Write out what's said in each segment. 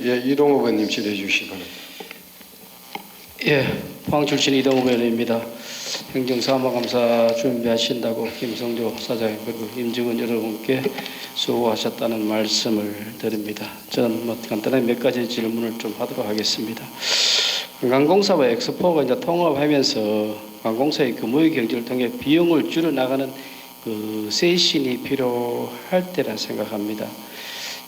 예, 이동욱 의원님 질의해 주시기 바랍니다. 예, 포항 출신 이동욱 의원입니다. 행정사무감사 준비하신다고 김성조 사장 그리고 임직원 여러분께 수고하셨다는 말씀을 드립니다. 저는 간단하게 몇 가지 질문을 좀 하도록 하겠습니다. 관광공사와 엑스포가 이제 통합하면서 관광공사의 규모의 경제를 통해 비용을 줄여나가는 쇄신이 필요할 때라 생각합니다.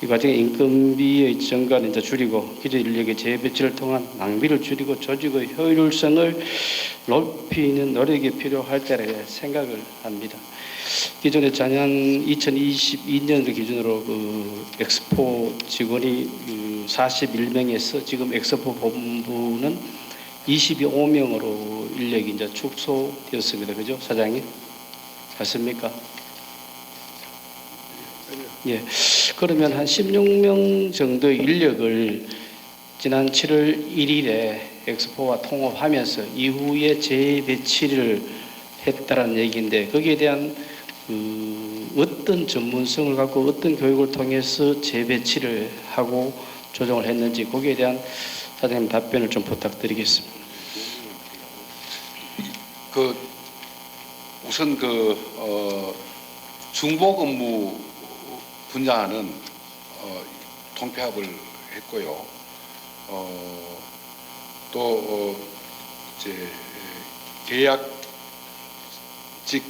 이 과정에 인건비의 증가는 이제 줄이고 기존 인력의 재배치를 통한 낭비를 줄이고 조직의 효율성을 높이는 노력이 필요할 때라 생각을 합니다. 기존에 작년 2022년을 기준으로 엑스포 직원이 41명에서 지금 엑스포 본부는 25명으로 인력이 이제 축소되었습니다. 그죠, 사장님? 맞습니까? 예. 그러면 한 16명 정도의 인력을 지난 7월 1일에 엑스포와 통합하면서 이후에 재배치를 했다는 얘기인데 거기에 대한 어떤 전문성을 갖고 어떤 교육을 통해서 재배치를 하고 조정을 했는지 거기에 대한 사장님 답변을 좀 부탁드리겠습니다. 우선 중복 업무 분야는 통폐합을 했고요. 또 이제 계약직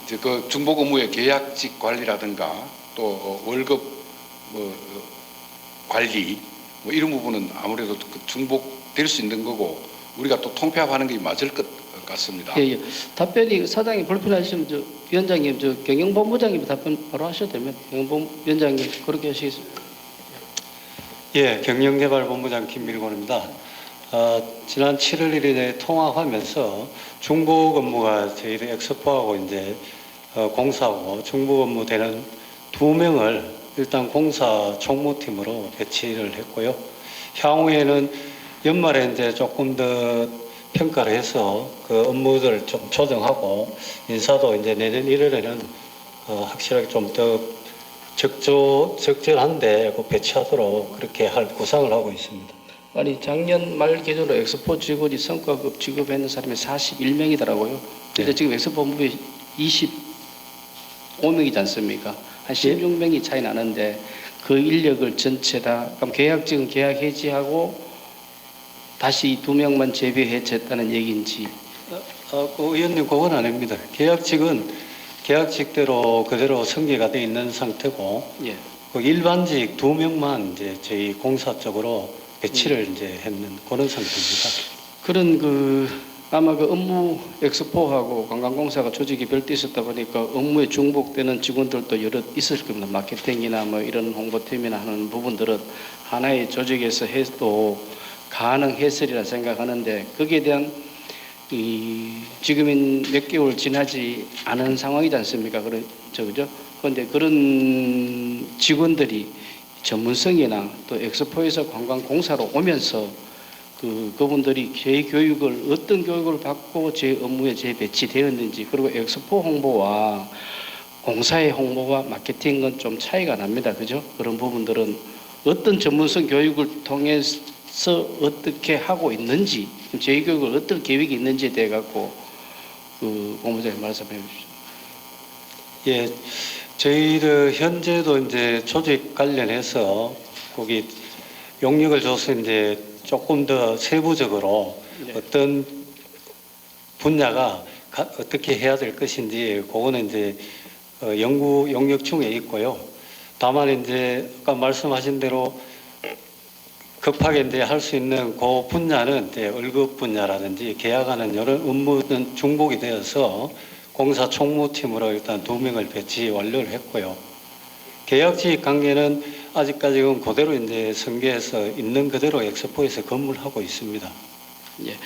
이제 그 중복 업무의 계약직 관리라든가 또 월급 관리 이런 부분은 아무래도 중복될 수 있는 거고 우리가 또 통폐합하는 게 맞을 것 같습니다. 예, 예. 답변이 사장님 불편하시면 위원장님 경영본부장님 답변 바로 하셔도 되면 위원장님 그렇게 하시겠습니다. 예, 경영개발본부장 김밀곤입니다. 지난 7월 1일에 통합하면서 중복 업무가 저희들 엑스포하고 이제 공사하고 중복 업무 되는 2명을 일단 공사 총무팀으로 배치를 했고요. 향후에는 연말에 이제 조금 더 평가를 해서 그 업무들 좀 조정하고 인사도 이제 내년 1월에는 확실하게 좀 더 적절한데 배치하도록 그렇게 할 구상을 하고 있습니다. 아니 작년 말 기준으로 엑스포 직원이 성과급 지급했는 사람이 41명이더라고요. 근데 네. 지금 엑스포 본부에 25명이지 않습니까? 한 16명이 차이 나는데 그 인력을 전체 다 그럼 계약직은 계약 해지하고 다시 2명만 재배 해체했다는 얘기인지. 의원님 그건 아닙니다. 계약직은 계약직대로 그대로 승계가 돼 있는 상태고 예. 일반직 2명만 이제 저희 공사 쪽으로 배치를 이제 했는 그런 상태입니다. 그런 아마 업무 엑스포하고 관광공사가 조직이 별도 있었다 보니까 업무에 중복되는 직원들도 여러 있을 겁니다. 마케팅이나 이런 홍보팀이나 하는 부분들은 하나의 조직에서 해도 가능했으리라 생각하는데 거기에 대한 지금은 몇 개월 지나지 않은 상황이지 않습니까? 그죠? 그런데 그런 직원들이 전문성이나 또 엑스포에서 관광공사로 오면서 그분들이 재교육을 어떤 교육을 받고 제 업무에 재배치되었는지 그리고 엑스포 홍보와 공사의 홍보와 마케팅은 좀 차이가 납니다. 그죠? 그런 부분들은 어떤 전문성 교육을 통해서 어떻게 하고 있는지 재교육을 어떤 계획이 있는지에 대해 갖고 본부장님 말씀해 주십시오. 예, 저희들 현재도 이제 조직 관련해서 거기 용역을 줘서 이제 조금 더 세부적으로 네. 어떤 분야가 어떻게 해야 될 것인지 그거는 이제 연구 용역 중에 있고요. 다만 이제 아까 말씀하신 대로 급하게 이제 할 수 있는 그 분야는 이제 월급 분야라든지 계약하는 여러 업무는 중복이 되어서 공사 총무팀으로 일단 2명을 배치 완료를 했고요. 계약직 관계는 아직까지는 그대로 이제 승계해서 있는 그대로 엑스포에서 근무를 하고 있습니다. 예.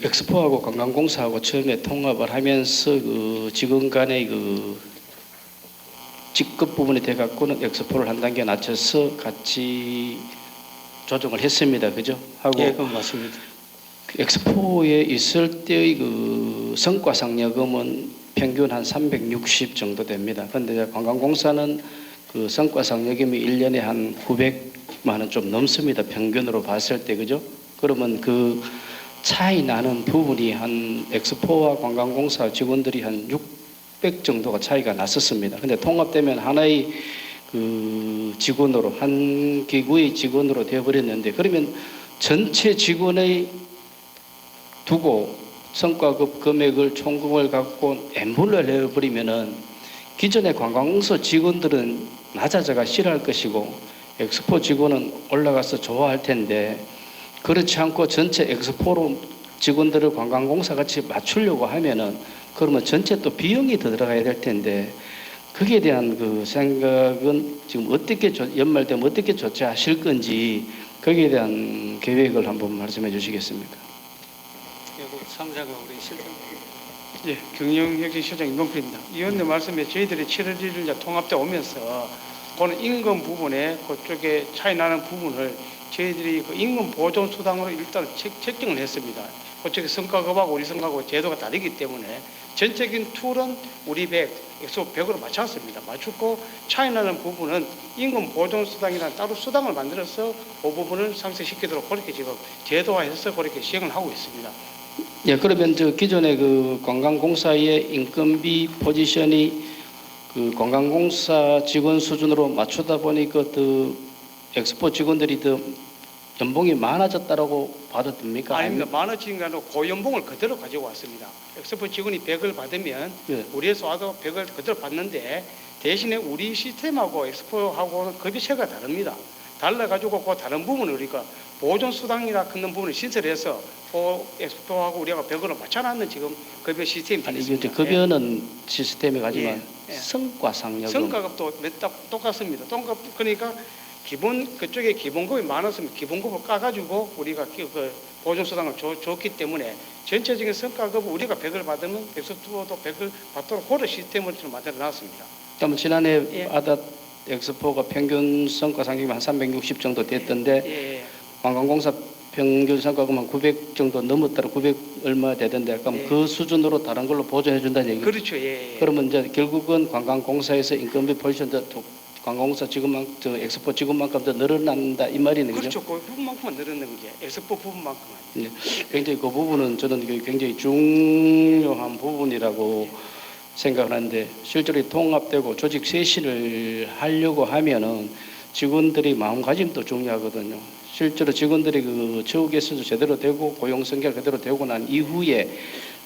엑스포하고 관광공사하고 처음에 통합을 하면서 직원 간의 직급 부분이 돼 갖고는 엑스포를 한 단계 낮춰서 같이 조정을 했습니다. 그죠? 하고 예, 그건 맞습니다. 엑스포에 있을 때의 성과상여금은 평균 한 360 정도 됩니다. 그런데 관광공사는 그 성과상여금이 1년에 한 900만 원 좀 넘습니다. 평균으로 봤을 때 그죠? 그러면 그 차이 나는 부분이 한 엑스포와 관광공사 직원들이 한 600 정도가 차이가 났었습니다. 근데 통합되면 하나의 그 직원으로 한 기구의 직원으로 되어버렸는데 그러면 전체 직원의 두고 성과급 금액을 총금을 갖고 엠블러를 해버리면은 기존의 관광공사 직원들은 낮아져가 싫어할 것이고 엑스포 직원은 올라가서 좋아할 텐데 그렇지 않고 전체 엑스포로 직원들을 관광공사 같이 맞추려고 하면은 그러면 전체 또 비용이 더 들어가야 될 텐데 거기에 대한 그 생각은 지금 어떻게 연말 되면 어떻게 조치하실 건지 거기에 대한 계획을 한번 말씀해 주시겠습니까? 상자가 우리 실장. 예, 경영혁신실장 임동필입니다. 위원님 말씀에 저희들이 7월 1일 이제 통합돼 오면서 그는 임금 부분에 그쪽에 차이 나는 부분을 저희들이 그 임금 보존 수당으로 일단 책정을 했습니다. 그쪽에 성과급하고 우리 성과급하고 제도가 다르기 때문에 전적인 툴은 우리 100, 엑소 100으로 맞췄습니다. 맞췄고 차이 나는 부분은 임금 보존 수당이라는 따로 수당을 만들어서 그 부분을 상쇄시키도록 그렇게 지금 제도화해서 그렇게 시행을 하고 있습니다. 예, 그러면 저 기존의 그 관광공사의 인건비 포지션이 그 관광공사 직원 수준으로 맞추다 보니까 그 엑스포 직원들이 더 연봉이 많아졌다라고 봐도 됩니까? 아닙니다. 많아진 게 아니라 고연봉을 그대로 가지고 왔습니다. 엑스포 직원이 100을 받으면 예. 우리에서 와도 100을 그대로 받는데 대신에 우리 시스템하고 엑스포하고는 급여체가 다릅니다. 달라가지고 그 다른 부분을 우리가 보존수당이라 큰 부분을 신설해서 엑스포하고 우리가 100으로 맞춰놨는 지금 급여 시스템이 아니 있습니다. 이게 급여는 시스템이 가지만 예. 성과상여금 성과급도 똑같습니다. 그러니까 기본 그쪽에 기본급이 많았으면 기본급을 까가지고 우리가 그 보존수당을 줬기 때문에 전체적인 성과급을 우리가 100을 받으면 엑스포도 100을 받도록 그런 시스템을 좀 만들어놨습니다. 그러면 지난해 예. 아닷 엑스포가 평균 성과상여금이 한 360 정도 됐던데 예. 관광공사 평균 성과금 한 900 정도 넘었더라 900 얼마 되던데 그럼 예. 그 수준으로 다른 걸로 보존해 준다는 얘기죠. 그렇죠. 예. 그러면 이제 결국은 관광공사에서 인건비 포지션도 관광공사 직원만 저 엑스포 직원만큼 더 늘어난다 이 말이네 그죠? 그렇죠. 그 부분만큼만 늘어나는 게 엑스포 부분만큼만. 네. 굉장히 그 부분은 저는 굉장히 중요한 부분이라고 생각을 하는데 실제로 통합되고 조직 쇄신을 하려고 하면은 직원들이 마음가짐도 중요하거든요. 실제로 직원들이 그 처우 개선도 제대로 되고 고용 성결 그대로 되고 난 이후에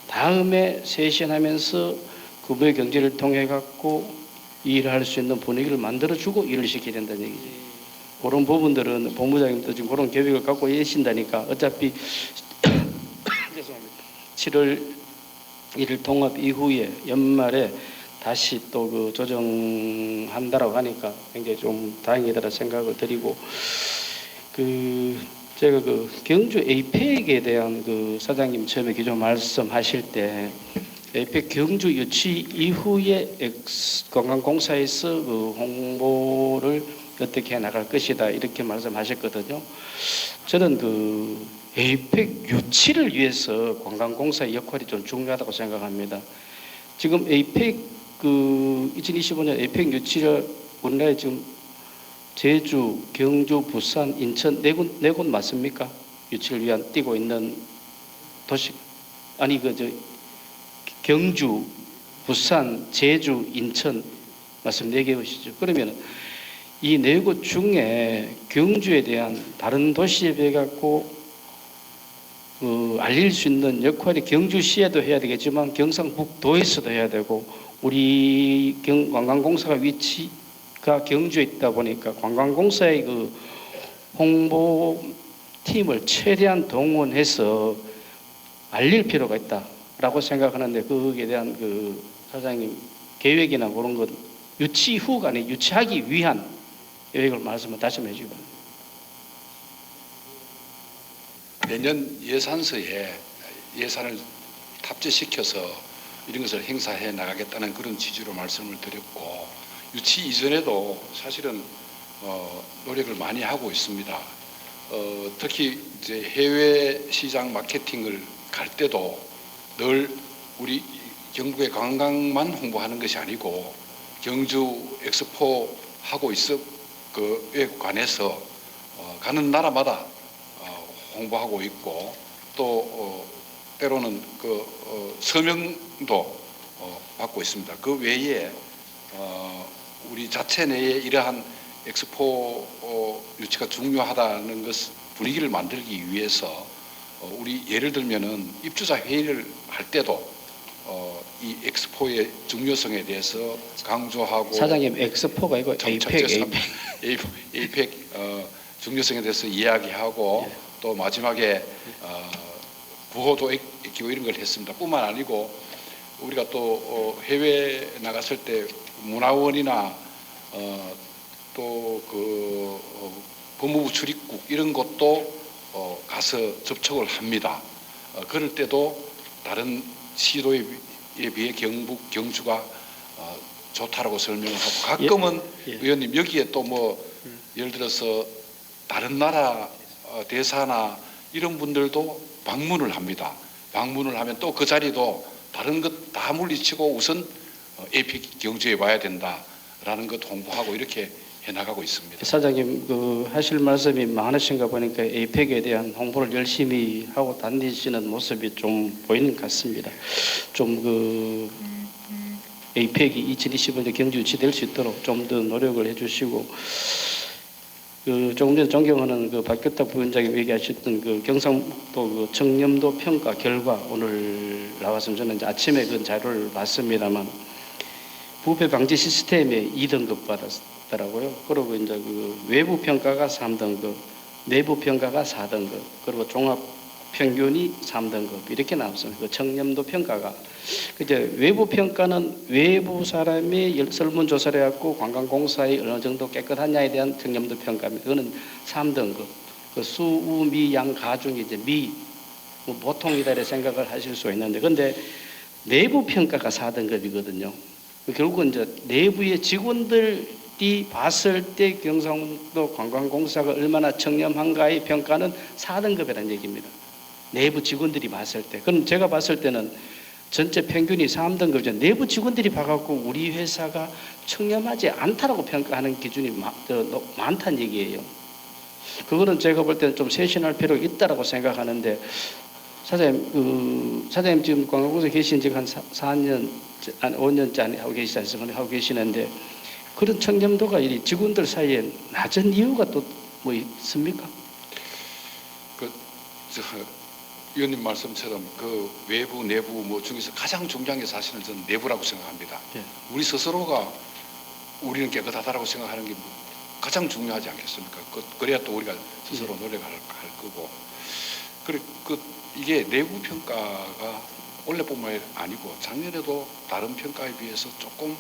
다음에 쇄신하면서 구부의 경제를 통해 갖고 일할 수 있는 분위기를 만들어주고 일을 시켜야 된다는 얘기죠. 그런 부분들은 본부장님도 지금 그런 계획을 갖고 계신다니까 어차피 죄송합니다. 7월 1일 통합 이후에 연말에 다시 또 그 조정한다라고 하니까 굉장히 좀 다행이다라 생각을 드리고 그 제가 그 경주 에이펙에 대한 그 사장님 처음에 기존 말씀하실 때 에이펙 경주 유치 이후에 관광공사에서 그 홍보를 어떻게 해 나갈 것이다 이렇게 말씀하셨거든요. 저는 그 에이펙 유치를 위해서 관광공사의 역할이 좀 중요하다고 생각합니다. 지금 에이펙 그 2025년 에이펙 유치를 우리나라에 지금 제주, 경주, 부산, 인천 네 곳 맞습니까? 유치를 위한 뛰고 있는 도시 아니 그 경주, 부산, 제주, 인천 말씀 4개이시죠. 그러면 이 4곳 중에 경주에 대한 다른 도시에 비해 갖고 알릴 수 있는 역할이 경주시에도 해야 되겠지만 경상북도에서도 해야 되고 우리 관광공사가 위치가 경주에 있다 보니까 관광공사의 그 홍보팀을 최대한 동원해서 알릴 필요가 있다라고 생각하는데 거기에 대한 그 사장님 계획이나 그런 것 유치 후가 아니 유치하기 위한 계획을 말씀을 다시 한번 해주시기 바랍니다. 내년 예산서에 예산을 탑재시켜서 이런 것을 행사해 나가겠다는 그런 취지로 말씀을 드렸고 유치 이전에도 사실은 노력을 많이 하고 있습니다. 특히 이제 해외 시장 마케팅을 갈 때도 늘 우리 경북의 관광만 홍보하는 것이 아니고 경주 엑스포 하고 있어 그에 관해서 가는 나라마다 홍보하고 있고 또 때로는 서명도 받고 있습니다. 그 외에 우리 자체 내에 이러한 엑스포 유치가 중요하다는 것 분위기를 만들기 위해서 우리 예를 들면은 입주자 회의를 할 때도 이 엑스포의 중요성에 대해서 강조하고 사장님 엑스포가 이거 에이펙 에이펙 중요성에 대해서 이야기하고 또 마지막에 구호도 익히고 이런 걸 했습니다. 뿐만 아니고 우리가 또 해외 나갔을 때 문화원이나 또 법무부 출입국 이런 것도 가서 접촉을 합니다. 그럴 때도 다른 시도에 비해 경북 경주가 좋다라고 설명을 하고 가끔은 의원님 여기에 또 뭐 예를 들어서 다른 나라 대사나 이런 분들도 방문을 합니다. 방문을 하면 또 그 자리도 다른 것 다 물리치고 우선 에이펙 경주에 와야 된다라는 것 홍보하고 이렇게 해나가고 있습니다. 사장님 하실 말씀이 많으신가 보니까 에이펙에 대한 홍보를 열심히 하고 다니시는 모습이 좀 보이는 것 같습니다. 좀 에이펙이 2025년 경주 유치될 수 있도록 좀 더 노력을 해주시고 조금 전에 존경하는 박규탁 부위원장이 얘기하셨던 경상북도 청렴도 평가 결과 오늘 나왔으면 저는 이제 아침에 그 자료를 봤습니다만 부패 방지 시스템에 2등급 받았더라고요. 그리고 이제 외부 평가가 3등급, 내부 평가가 4등급, 그리고 종합 평균이 3등급 이렇게 나왔습니다. 청렴도 평가가 이제 외부 평가는 외부 사람이 설문조사를 해갖고 관광공사에 어느 정도 깨끗하냐에 대한 청렴도 평가입니다. 그거는 3등급. 수, 우, 미, 양, 가 중에 이제 뭐 보통이다 이렇게 생각을 하실 수 있는데, 근데 내부 평가가 4등급이거든요. 결국은 이제 내부의 직원들이 봤을 때 경상도 관광공사가 얼마나 청렴한가의 평가는 4등급이라는 얘기입니다. 내부 직원들이 봤을 때. 그럼 제가 봤을 때는 전체 평균이 3등급이죠. 내부 직원들이 봐갖고 우리 회사가 청렴하지 않다라고 평가하는 기준이 많다는 얘기예요. 그거는 제가 볼 때는 좀 쇄신할 필요가 있다라고 생각하는데, 사장님 지금 관광공사에 계신 지 한 4년, 5년째 하고 계시지 않습니까? 하고 계시는데, 그런 청렴도가 이 직원들 사이에 낮은 이유가 또 뭐 있습니까? 위원님 말씀처럼 외부 내부 뭐 중에서 가장 중요한 게 사실은 저는 내부라고 생각합니다. 우리 스스로가 우리는 깨끗하다라고 생각하는 게 가장 중요하지 않겠습니까? 그래야 또 우리가 스스로 노력할 거고. 이게 내부 평가가 올해뿐만 아니고 작년에도 다른 평가에 비해서 조금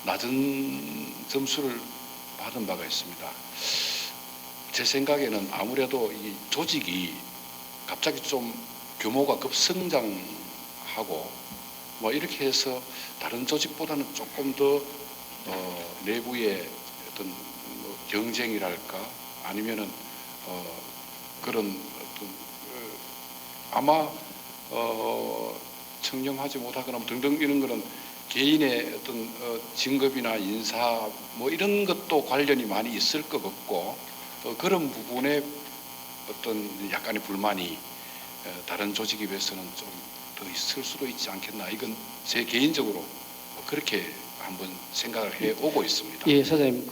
낮은 점수를 받은 바가 있습니다. 제 생각에는 아무래도 이 조직이 갑자기 좀 규모가 급성장하고 뭐 이렇게 해서 다른 조직보다는 조금 더 내부의 어떤 경쟁이랄까 아니면은 그런 어떤 아마 청렴하지 못하거나 등등 이런 거는 개인의 어떤 진급이나 인사 뭐 이런 것도 관련이 많이 있을 것 같고 그런 부분에 어떤 약간의 불만이 다른 조직에 비해서는 좀 더 있을 수도 있지 않겠나. 이건 제 개인적으로 그렇게 한번 생각을 해오고 있습니다. 예, 사장님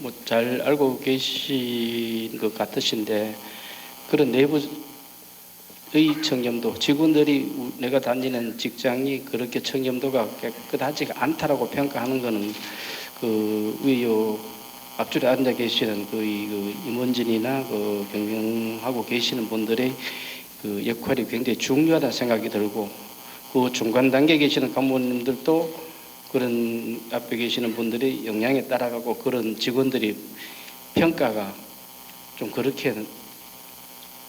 뭐 잘 알고 계신 것 같으신데 그런 내부의 청렴도, 직원들이 내가 다니는 직장이 그렇게 청렴도가 깨끗하지가 않다라고 평가하는 거는 우리 앞줄에 앉아 계시는 임원진이나 경영하고 계시는 분들의 역할이 굉장히 중요하다 생각이 들고, 중간 단계에 계시는 간부님들도 그런 앞에 계시는 분들이 역량에 따라가고 그런 직원들이 평가가 좀 그렇게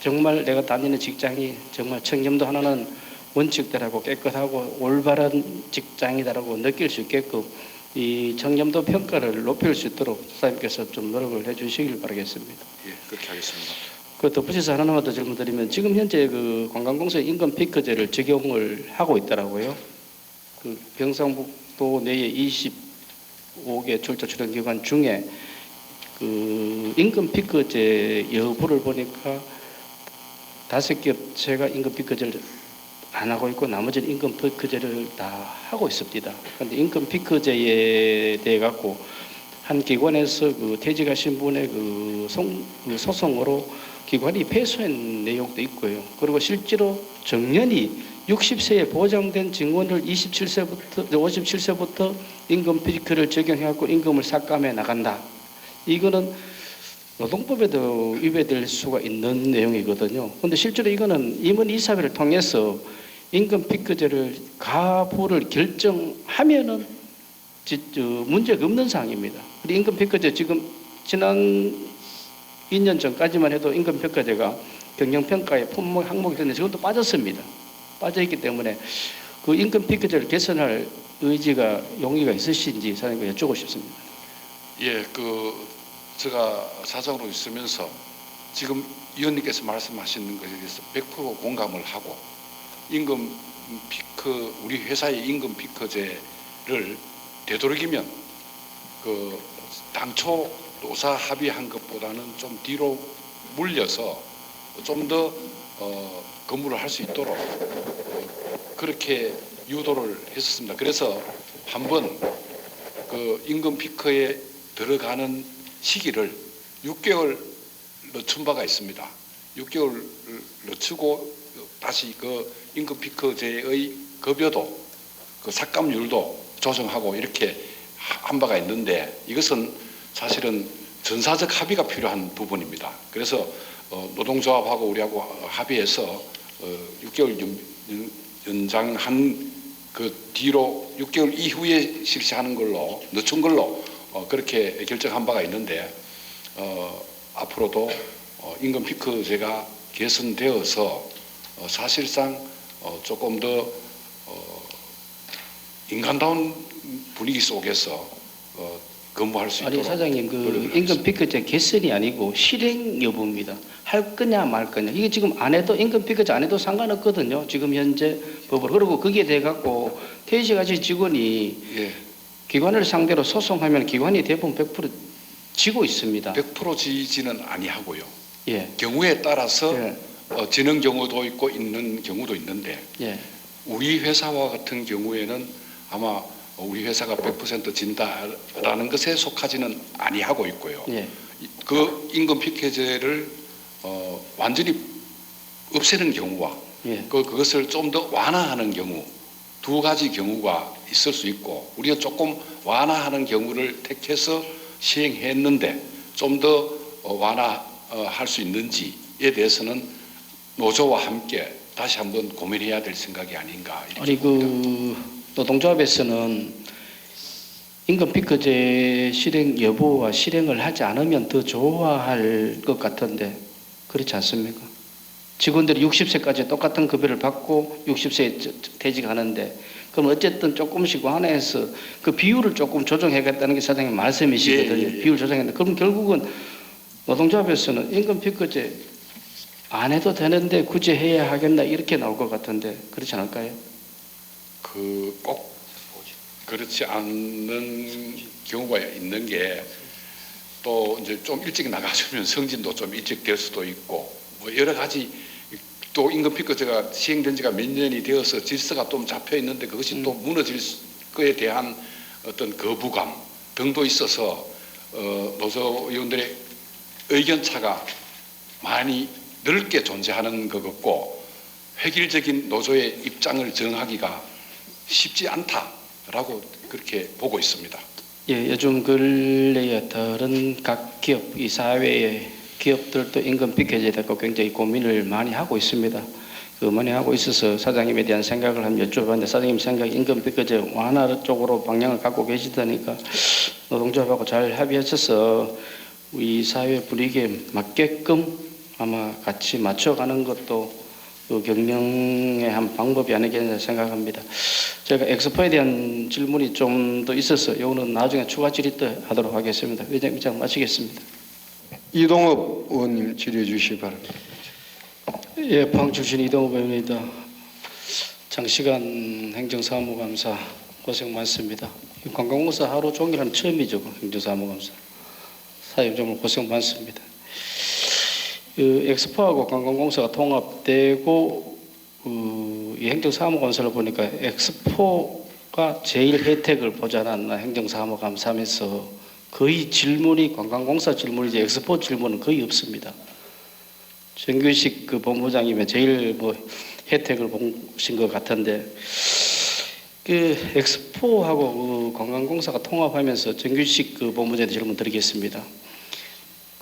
정말 내가 다니는 직장이 정말 청렴도 하나는 원칙대로하고 깨끗하고 올바른 직장이다라고 느낄 수 있게끔 이 청렴도 평가를 높일 수 있도록 사장님께서 좀 노력을 해 주시길 바라겠습니다. 예, 그렇게 하겠습니다. 덧붙여서 하나만 더 질문 드리면, 지금 현재 관광공사 임금 피크제를 적용을 하고 있더라고요. 경상북도 내에 5개 출자 출연 기관 중에 그 임금 피크제 여부를 보니까 5개 업체가 임금 피크제를 안 하고 있고 나머지는 임금 피크제를 다 하고 있습니다. 그런데 임금 피크제에 대해 갖고 한 기관에서 그 퇴직하신 분의 그 소송으로 기관이 패소한 내용도 있고요. 그리고 실제로 정년이 60세에 보장된 직원을 57세부터 임금 피크를 적용해갖고 임금을 삭감해 나간다. 이거는 노동법에도 위배될 수가 있는 내용이거든요. 그런데 실제로 이거는 임원 이사회를 통해서 임금 피크제를 가부를 결정하면은 문제가 없는 사항입니다. 그리고 임금 피크제 지금 지난 2년 전까지만 해도 임금 피크제가 경영평가의 품목 항목이 됐는데 지금도 빠졌습니다. 빠져있기 때문에 그 임금 피크제를 개선할 의지가 용의가 있으신지 사장님께 여쭙고 싶습니다. 예, 제가 사장으로 있으면서 지금 위원님께서 말씀하시는 것에 대해서 100% 공감을 하고 임금 피크 우리 회사의 임금 피크제를 되도록이면 당초 노사 합의한 것보다는 좀 뒤로 물려서 좀 더 근무를 할 수 있도록 그렇게 유도를 했었습니다. 그래서 한번 임금 피크에 들어가는 시기를 6개월 늦춘 바가 있습니다. 6개월 늦추고 다시 임금 피크제의 급여도 삭감률도 조정하고 이렇게 한 바가 있는데 이것은 사실은 전사적 합의가 필요한 부분입니다. 그래서 노동조합하고 우리하고 합의해서 6개월 연장한 뒤로 6개월 이후에 실시하는 걸로 늦춘 걸로 그렇게 결정한 바가 있는데 앞으로도 임금 피크제가 개선되어서 사실상 조금 더 인간다운 분위기 속에서 근무할 수 있도록. 아니 사장님 임금 피크제 개선이 아니고 실행 여부입니다. 할 거냐 말 거냐. 이게 지금 안 해도 임금 피크제 안 해도 상관없거든요. 지금 현재 법으로. 그리고 거기에 대해 갖고 퇴직하신 직원이 예. 기관을 상대로 소송하면 기관이 대부분 100% 지고 있습니다. 100% 지지는 아니하고요. 예. 경우에 따라서 예. 지는 경우도 있고 있는 경우도 있는데 예. 우리 회사와 같은 경우에는 아마 우리 회사가 100% 진다라는 것에 속하지는 아니하고 있고요. 예. 그 임금 피크제를 완전히 없애는 경우와 예. 그것을 좀 더 완화하는 경우 두 가지 경우가 있을 수 있고 우리가 조금 완화하는 경우를 택해서 시행했는데 좀 더 완화할 수 있는지에 대해서는 노조와 함께 다시 한번 고민해야 될 생각이 아닌가 이렇게 아니 봅니다. 노동조합에서는 임금 피크제 실행 여부와 실행을 하지 않으면 더 좋아할 것 같은데 그렇지 않습니까? 직원들이 60세까지 똑같은 급여를 받고 60세에 퇴직하는데 그럼 어쨌든 조금씩 완화해서 그 비율을 조금 조정해야겠다는 게 사장님 말씀이시거든요. 예, 예, 예. 비율 조정했는데 그럼 결국은 노동조합에서는 임금 피크제 안 해도 되는데 굳이 해야 하겠나 이렇게 나올 것 같은데 그렇지 않을까요? 꼭 그렇지 않는 경우가 있는 게 또 이제 좀 일찍 나가주면 승진도 좀 일찍 될 수도 있고 뭐 여러 가지 또 임금 피크제가 시행된 지가 몇 년이 되어서 질서가 좀 잡혀 있는데 그것이 또 무너질 거에 대한 어떤 거부감 등도 있어서 노조 의원들의 의견 차가 많이 넓게 존재하는 것 같고 획일적인 노조의 입장을 정하기가 쉽지 않다라고 그렇게 보고 있습니다. 예, 요즘 근래에 다른 각 기업, 이 사회의 기업들도 임금 피크제에 대해 굉장히 고민을 많이 하고 있습니다. 많이 하고 있어서 사장님에 대한 생각을 한번 여쭤봤는데 사장님 생각 임금 피크제 완화 쪽으로 방향을 갖고 계시다니까 노동조합하고 잘 합의하셔서 우리 사회 분위기에 맞게끔 아마 같이 맞춰가는 것도 경영의 한 방법이 아니겠나 생각합니다. 제가 엑스포에 대한 질문이 좀 더 있어서 이거는 나중에 추가 질의 때 하도록 하겠습니다. 의장님 입장 마치겠습니다. 이동업 의원님 질의해 주시기 바랍니다. 예, 포항 출신 이동업 의원입니다. 장시간 행정사무감사 고생 많습니다. 관광공사 하루 종일 하는 처음이죠. 행정사무감사. 사회적 정말 고생 많습니다. 엑스포하고 관광공사가 통합되고 이 행정사무감사를 보니까 엑스포가 제일 혜택을 보지 않았나 행정사무감사하면서 거의 질문이 관광공사 질문이 이제 엑스포 질문은 거의 없습니다. 정규식 그 본부장님이 제일 뭐 혜택을 보신 것 같은데 그 엑스포하고 그 관광공사가 통합하면서 정규식 그 본부장한테 질문 드리겠습니다.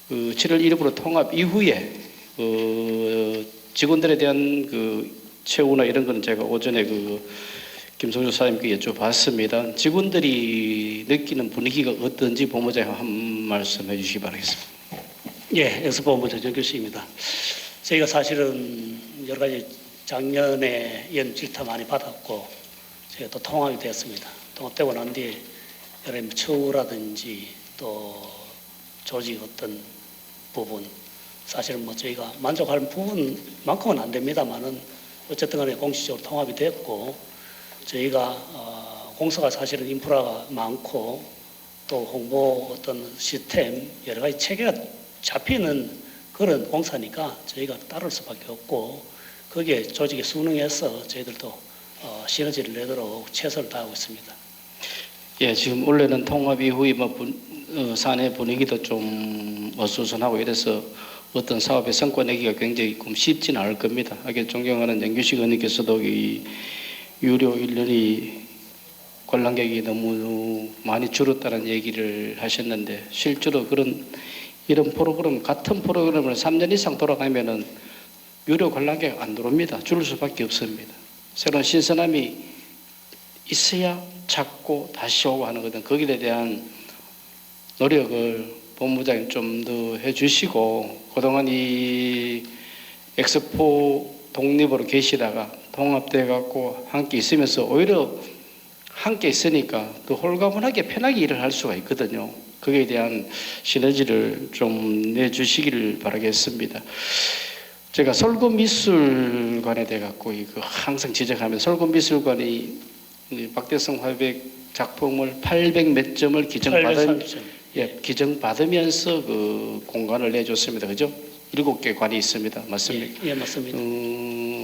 그 7월 1일부로 통합 이후에 직원들에 대한 그 최후나 이런 거는 제가 오전에 그 김성주 사장님께 여쭤봤습니다. 직원들이 느끼는 분위기가 어떤지 본부장님 한 말씀 해주시기 바라겠습니다. 예, 엑스포 본부장 정규식입니다. 저희가 사실은 여러 가지 작년에 이런 질타 많이 받았고 저희가 또 통합이 됐습니다. 통합되고 난 뒤에 여러 가지 처우라든지 또 조직 어떤 부분 사실은 뭐 저희가 만족할 부분만큼은 안 됩니다만은 어쨌든 간에 공식적으로 통합이 됐고 저희가 공사가 사실은 인프라가 많고 또 홍보 어떤 시스템 여러 가지 체계가 잡히는 그런 공사니까 저희가 따를 수밖에 없고 거기에 조직에 순응해서 저희들도 시너지를 내도록 최선을 다하고 있습니다. 예, 지금 원래는 통합 이후에 사내 분위기도 좀 어수선하고 이래서 어떤 사업의 성과 내기가 굉장히 쉽지는 않을 겁니다. 하게 존경하는 정규식 의원님께서도 이 유료 1년이 관람객이 너무 많이 줄었다는 얘기를 하셨는데 실제로 이런 프로그램 같은 프로그램을 3년 이상 돌아가면은 유료 관람객 안 들어옵니다. 줄을 수밖에 없습니다. 새로운 신선함이 있어야 찾고 다시 오고 하는 거든 거기에 대한 노력을 본부장님 좀 더 해주시고 그동안 이 엑스포 독립으로 계시다가 통합돼 갖고 함께 있으면서 오히려 함께 있으니까 더 홀가분하게 편하게 일을 할 수가 있거든요. 거기에 대한 시너지를 좀 내주시기를 바라겠습니다. 제가 설국미술관에 대해 갖고 이거 항상 지적하면 설국미술관이 박대성 화백 작품을 800 몇 점을 기증받으면서 그 공간을 내줬습니다. 그죠? 7개 관이 있습니다. 맞습니까? 예, 맞습니다.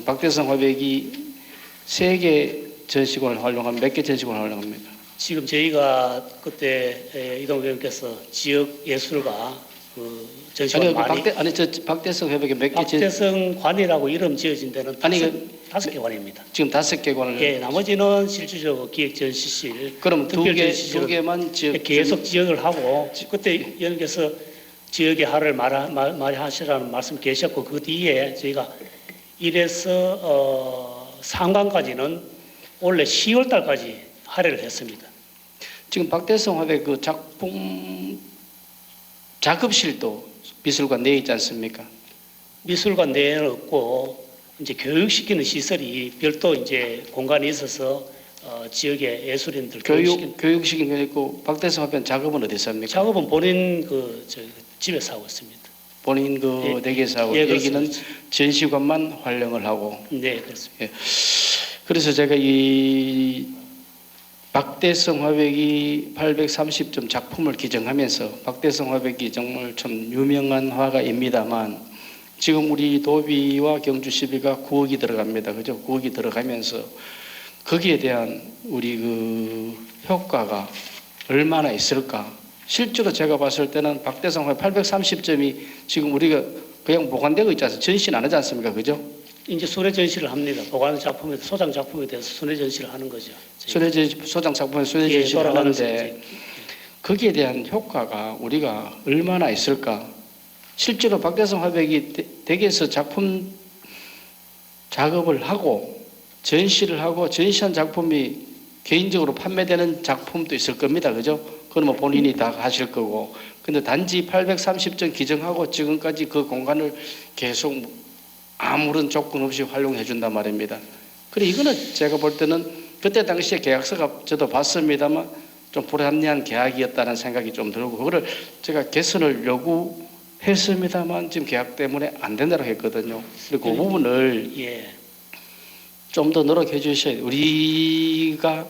박대성 화백이 3개 전시관을 활용하면 몇 개 전시관을 활용합니까? 지금 저희가 그때 이동 의원께서 지역 예술가 그 전시관 많이 박대성 화백이 몇 개 박대성 관이라고 이름 지어진 데는 다섯 개 관입니다. 지금 5개 관을 예, 나머지는 실질적으로 기획 전시실. 그럼 두 전시실은 개만 지역 계속 지역을 하고 그때 의원께서 지역의 하를 말하시라는 말씀 계셨고 그 뒤에 저희가 1에서 3강까지는 원래 10월 달까지 할애를 했습니다. 지금 박대성 화백 그 작품 작업실도 미술관 내에 있지 않습니까? 미술관 내에는 없고 이제 교육시키는 시설이 별도 이제 공간이 있어서 지역의 예술인들 교육시키는 게 있고 박대성 화백 작업은 어디서 합니까? 작업은 본인 집에서 하고 있습니다. 본인 그 댁에서 하고 예, 여기는 전시관만 활용을 하고. 네, 그렇습니다. 예. 그래서 제가 이 박대성 화백이 830점 작품을 기증하면서 박대성 화백이 정말 참 유명한 화가입니다만 지금 우리 도비와 경주시비가 9억이 들어갑니다. 그죠? 9억이 들어가면서 거기에 대한 우리 그 효과가 얼마나 있을까? 실제로 제가 봤을 때는 박대성 화백 830점이 지금 우리가 그냥 보관되고 있지 않습니까? 전시는 안 하지 않습니까? 그죠? 이제 순회 전시를 합니다. 보관 작품에 소장 작품에 대해서 순회 전시를 하는 거죠. 소장 작품에 순회 전시를 하는데 거기에 대한 효과가 우리가 얼마나 있을까? 실제로 박대성 화백이 댁에서 작품 작업을 하고 전시를 하고 전시한 작품이 개인적으로 판매되는 작품도 있을 겁니다. 그죠? 그건 뭐 본인이 다 하실 거고. 근데 단지 830점 기증하고 지금까지 그 공간을 계속 아무런 조건 없이 활용해 준단 말입니다. 그래 이거는 제가 볼 때는 그때 당시에 계약서가 저도 봤습니다만 좀 불합리한 계약이었다는 생각이 좀 들고 그거를 제가 개선을 요구했습니다만 지금 계약 때문에 안 된다고 했거든요. 그리고 그 부분을 좀 더 노력해 주셔야 돼요. 우리가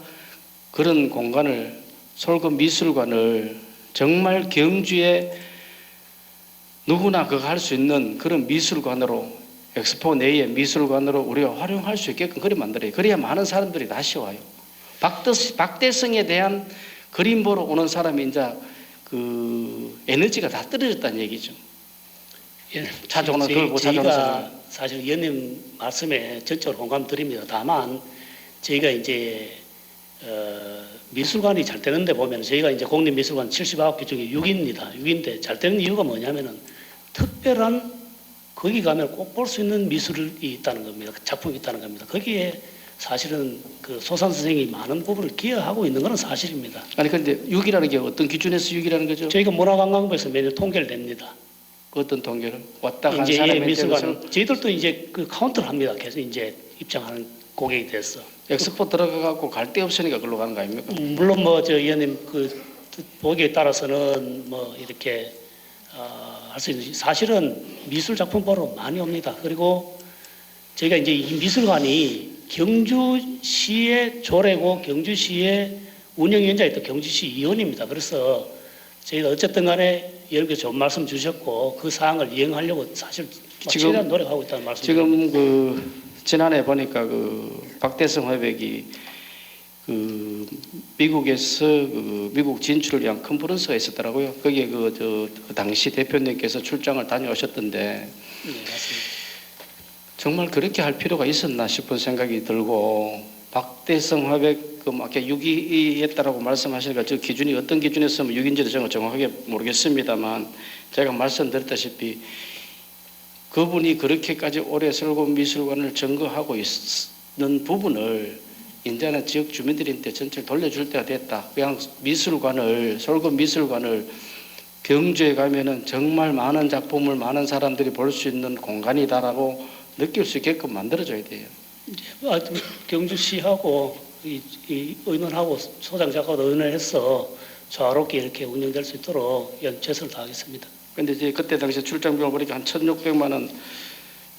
그런 공간을 솔금 미술관을 정말 경주에 누구나 그거 할 수 있는 그런 미술관으로 엑스포 내의 미술관으로 우리가 활용할 수 있게끔 그림 만들어요. 그래야 많은 사람들이 다시 와요. 박대성에 대한 그림 보러 오는 사람이 이제 그 에너지가 다 떨어졌다는 얘기죠. 예, 찾아오는 그걸 못 찾아오는 사람. 저희가 사실 의원님 말씀에 전적으로 공감드립니다. 다만 저희가 이제 미술관이 잘 되는데 보면 저희가 이제 공립미술관 79개 중에 6입니다. 6인데 잘 되는 이유가 뭐냐면은 특별한 거기 가면 꼭 볼 수 있는 미술이 있다는 겁니다. 작품이 있다는 겁니다. 거기에 사실은 그 소산 선생이 많은 부분을 기여하고 있는 것은 사실입니다. 아니 근데 6이라는 게 어떤 기준에서 6이라는 거죠? 저희가 문화관광부에서 매년 통계를 냅니다. 그 어떤 통계를 왔다 간 이제 사람에 미술관 대해서 저희들도 이제 그 카운트를 합니다. 계속 이제 입장하는 고객이 됐어. 엑스포 들어가 갖고 갈 데 없으니까 그걸로 가는 거 아닙니까? 물론 뭐 저 의원님 그 보기에 따라서는 뭐 이렇게 할 수 있는 사실은 미술 작품 보러 많이 옵니다. 그리고 저희가 이제 이 미술관이 경주시의 조례고 경주시의 운영위원장이 또 경주시 의원입니다. 그래서 저희가 어쨌든 간에 여러분께 좋은 말씀 주셨고 그 사항을 이행하려고 사실 지금- 최대한 노력하고 있다는 말씀. 지금 그 지난해 보니까 그 박대성 회백이 그 미국에서 그 미국 진출을 위한 컨퍼런스가 있었더라고요. 거기에 그 당시 대표님께서 출장을 다녀오셨던데 네, 맞습니다. 정말 그렇게 할 필요가 있었나 싶은 생각이 들고 박대성 회백 그 아까 6위했다라고 말씀하시니까 저 기준이 어떤 기준이었으면 6인지도 저는 정확하게 모르겠습니다만 제가 말씀드렸다시피 그분이 그렇게까지 오래 설금 미술관을 점거하고 있는 부분을 이제는 지역 주민들한테 전체를 돌려줄 때가 됐다. 그냥 미술관을 설금 미술관을 경주에 가면은 정말 많은 작품을 많은 사람들이 볼 수 있는 공간이다라고 느낄 수 있게끔 만들어줘야 돼요. 경주시하고 이 의논하고 소장작하고 의논해서 조화롭게 이렇게 운영될 수 있도록 최선을 다하겠습니다. 근데 이제 그때 당시 출장비를 보니까 한 1,600만 원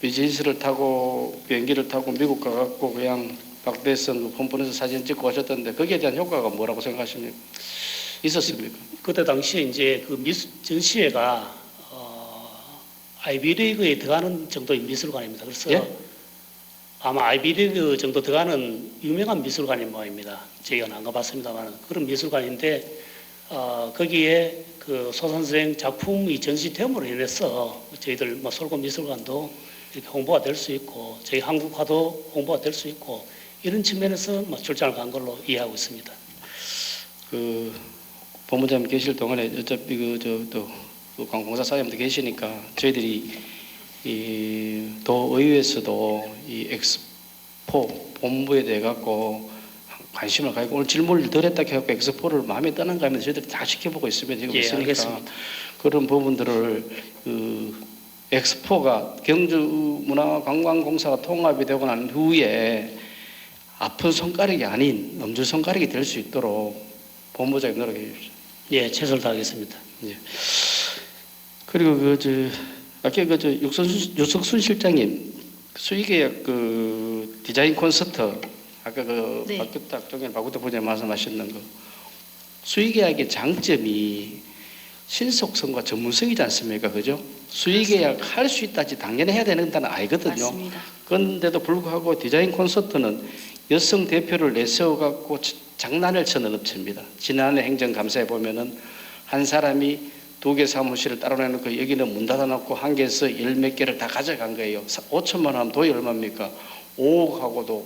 비즈니스를 타고 비행기를 타고 미국 가갖고 그냥 박대성 폰폰에서 사진 찍고 오셨던데 거기에 대한 효과가 뭐라고 생각하십니까? 있었습니까? 그때 당시에 이제 그 전시회가 아이비리그에 들어가는 정도의 미술관입니다. 그래서 예? 아마 아이비리그 정도 들어가는 유명한 미술관인 모양입니다. 저희가 안 가봤습니다만 그런 미술관인데 거기에 그 소선생 작품이 전시됨으로 인해서 저희들 뭐 솔금 미술관도 이렇게 홍보가 될 수 있고 저희 한국화도 홍보가 될 수 있고 이런 측면에서 뭐 출장을 간 걸로 이해하고 있습니다. 그 본부장님 계실 동안에 어차피 그 관공사 사장님도 계시니까 저희들이 이 도의회에서도 이 엑스포 본부에 대해 갖고 관심을 가지고 오늘 질문을 덜 했다 해갖고 엑스포를 마음에 떠난가 하면 저희들이 다 지켜보고 있으면 지금 예, 있으니까 알겠습니다. 그런 부분들을 그 엑스포가 경주문화관광공사가 통합이 되고 난 후에 아픈 손가락이 아닌 엄지손가락이 될 수 있도록 본부장님 노력해 주십시오. 예, 최선을 다하겠습니다. 예. 그리고 아까 유석순 실장님 수의계약 그 디자인 콘서트 아까 그 네. 박규탁 부장님 말씀하셨는 거 수의계약의 장점이 신속성과 전문성이지 않습니까, 그죠? 수의계약 할 수 있다지 당연히 해야 되는 데는 알거든요. 맞습니다. 그런데도 불구하고 디자인 콘서트는 여성 대표를 내세워 갖고 장난을 치는 업체입니다. 지난해 행정감사에 보면은 한 사람이 2개 사무실을 따로 내놓고 여기는 문 닫아놓고 한 개에서 10몇 개를 다 가져간 거예요. 5천만 원 하면 돈이 얼마입니까? 5억하고도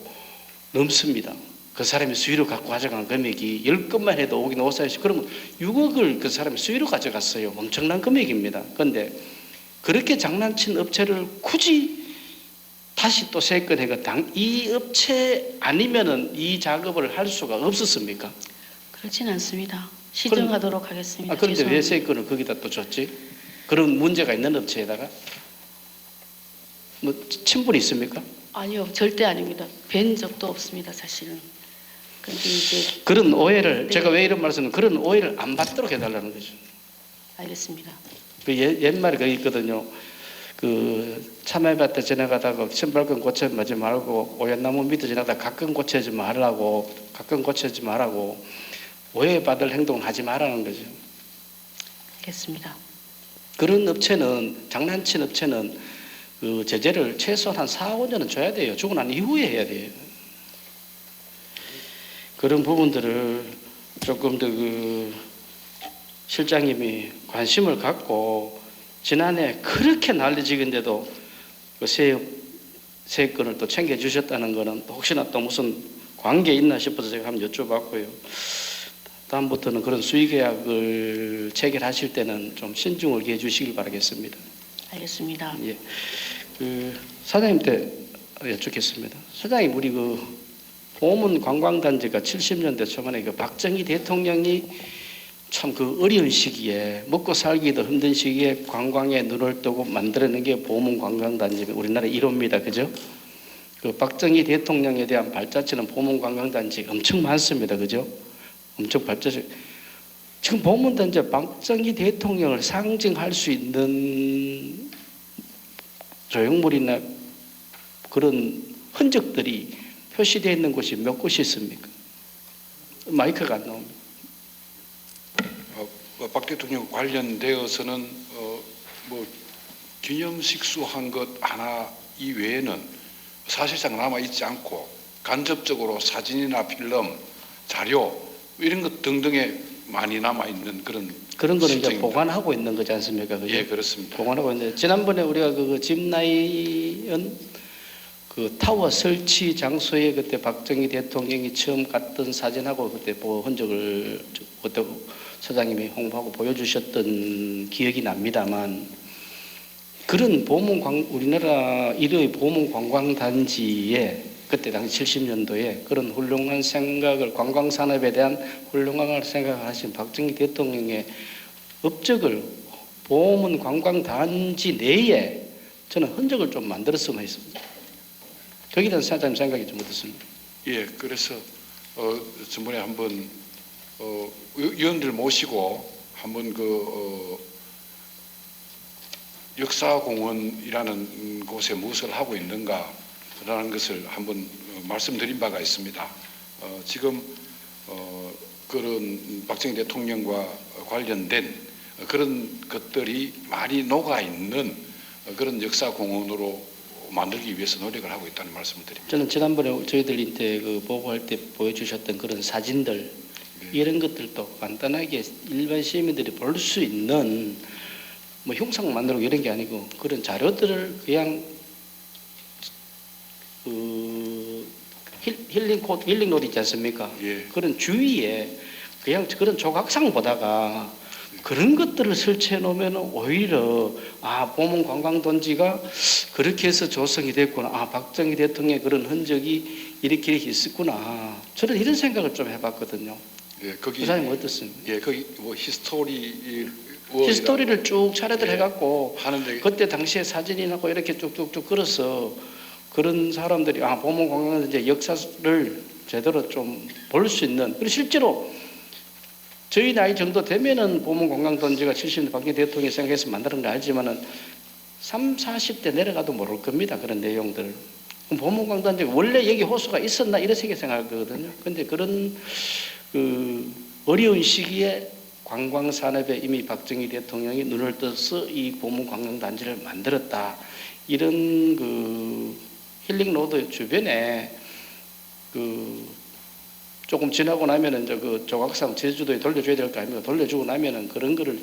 넘습니다. 그 사람이 수의로 갖고 가져간 금액이 10건만 해도 5억이 넘었어야지. 그러면 6억을 그 사람이 수의로 가져갔어요. 엄청난 금액입니다. 그런데 그렇게 장난친 업체를 굳이 다시 또 3건 해가 이 업체 아니면은 이 작업을 할 수가 없었습니까? 그렇진 않습니다. 시정하도록 하겠습니다. 그런데 왜 죄송합니다. 3건을 거기다 또 줬지? 그런 문제가 있는 업체에다가 뭐 친분이 있습니까? 아니요, 절대 아닙니다. 뵌 적도 없습니다, 사실은. 근데 이제 그런 오해를 네. 제가 왜 이런 말씀을 그런 오해를 안 받도록 해달라는 거죠. 알겠습니다. 그 옛말에 그 있거든요. 그 참외밭에 지나가다가 신발끈 고쳐하지 말고 오얏나무 밑에 지나가다 가끔 고쳐지 말라고 가끔 고쳐지 말라고 오해받을 행동을 하지 말라는 거죠. 알겠습니다. 그런 업체는 장난친 업체는 그 제재를 최소한 한 4, 5년은 줘야 돼요. 주고 난 이후에 해야 돼요. 그런 부분들을 조금 더 그 실장님이 관심을 갖고 지난해 그렇게 난리지근데도 그 세건을 또 챙겨주셨다는 거는 혹시나 또 무슨 관계 있나 싶어서 제가 한번 여쭤봤고요. 다음부터는 그런 수의계약을 체결하실 때는 좀 신중을 기해 주시길 바라겠습니다. 알겠습니다. 예. 그 사장님께 여쭙겠습니다. 사장님, 우리 그 보문 관광단지가 70년대 초반에 그 박정희 대통령이 참 그 어려운 시기에 먹고 살기도 힘든 시기에 관광에 눈을 뜨고 만들어낸 게 보문 관광단지 우리나라 1호입니다. 그죠? 그 박정희 대통령에 대한 발자취는 보문 관광단지 엄청 많습니다. 그죠? 엄청 발자취. 지금 보문단지 박정희 대통령을 상징할 수 있는 조형물이나 그런 흔적들이 표시되어 있는 곳이 몇 곳이 있습니까? 마이크가 안 나옵니다. 박 대통령 관련되어서는 뭐 기념식 수한 것 하나 이외에는 사실상 남아 있지 않고 간접적으로 사진이나 필름, 자료 이런 것 등등에 많이 남아 있는 그런 거는 이제 실정입니다. 보관하고 있는 거지 않습니까? 그죠? 예, 그렇습니다. 보관하고 있는데 지난번에 우리가 그 집나이은 그 타워 설치 장소에 그때 박정희 대통령이 처음 갔던 사진하고 그때 흔적을 그때 사장님이 홍보하고 보여주셨던 기억이 납니다만 그런 우리나라 1호의 보문 관광단지에 그때 당시 70년도에 그런 훌륭한 생각을 관광산업에 대한 훌륭한 생각을 하신 박정희 대통령의 업적을 보문 관광단지 내에 저는 흔적을 좀 만들었으면 했습니다. 거기에 대한 사장님 생각이 좀 어떻습니까? 예, 그래서 전번에 한번 위원들 모시고 한번 역사공원이라는 곳에 무엇을 하고 있는가라는 것을 한번 말씀드린 바가 있습니다. 지금 그런 박정희 대통령과 관련된 그런 것들이 많이 녹아 있는 그런 역사공원으로 만들기 위해서 노력을 하고 있다는 말씀을 드립니다. 저는 지난번에 저희들한테 그 보고할 때 보여주셨던 그런 사진들 이런 것들도 간단하게 일반 시민들이 볼 수 있는 뭐 흉상 만들고 이런 게 아니고 그런 자료들을 그냥 힐링 노트 있지 않습니까? 예. 그런 주위에 그냥 그런 조각상 보다가 그런 것들을 설치해 놓으면 오히려 보문 관광단지가 그렇게 해서 조성이 됐구나. 박정희 대통령의 그런 흔적이 이렇게 있었구나. 저는 이런 생각을 좀 해봤거든요. 예, 거기 부사님 어떻습니까? 예, 거기 뭐 히스토리를 쭉 차례들 해갖고 하는데 그때 당시에 사진이나 고 이렇게 쭉쭉쭉 끌어서 그런 사람들이 보문 관광단지 역사를 제대로 좀 볼 수 있는 그리고 실제로 저희 나이 정도 되면은 보문 관광단지가 70년 박정희 대통령이 생각해서 만드는 거 알지만은 3, 40대 내려가도 모를 겁니다. 그런 내용들. 보문 관광단지가 원래 여기 호수가 있었나 이렇게 생각하거든요. 근데 그런 그 어려운 시기에 관광 산업에 이미 박정희 대통령이 눈을 떠서 이 보문 관광단지를 만들었다. 이런 그 힐링 로드 주변에 그 조금 지나고 나면은 그 조각상 제주도에 돌려줘야 될 거 아닙니까? 돌려주고 나면은 그런 거를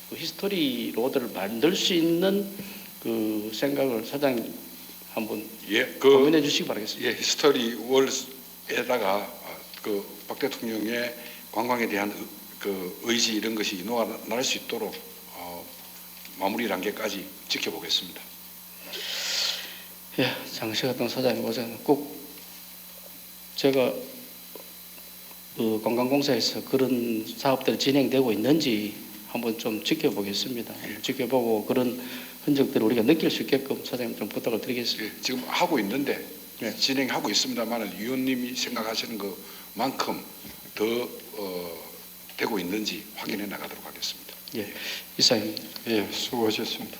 그 히스토리 로드를 만들 수 있는 그 생각을 사장님 한번 고민해 주시기 바라겠습니다. 예, 히스토리 월에다가 그 박 대통령의 관광에 대한 그 의지 이런 것이 녹아날 수 있도록 마무리 단계까지 지켜보겠습니다. 예, 장시갔던 사장님 오전 꼭 제가 그 관광공사에서 그런 사업들이 진행되고 있는지 한번 좀 지켜보겠습니다. 지켜보고 그런 흔적들을 우리가 느낄 수 있게끔 사장님 좀 부탁을 드리겠습니다. 예, 지금 하고 있는데 네. 진행하고 있습니다만 위원님이 생각하시는 것만큼 더 되고 있는지 확인해 나가도록 하겠습니다. 예, 이사님. 예, 수고하셨습니다.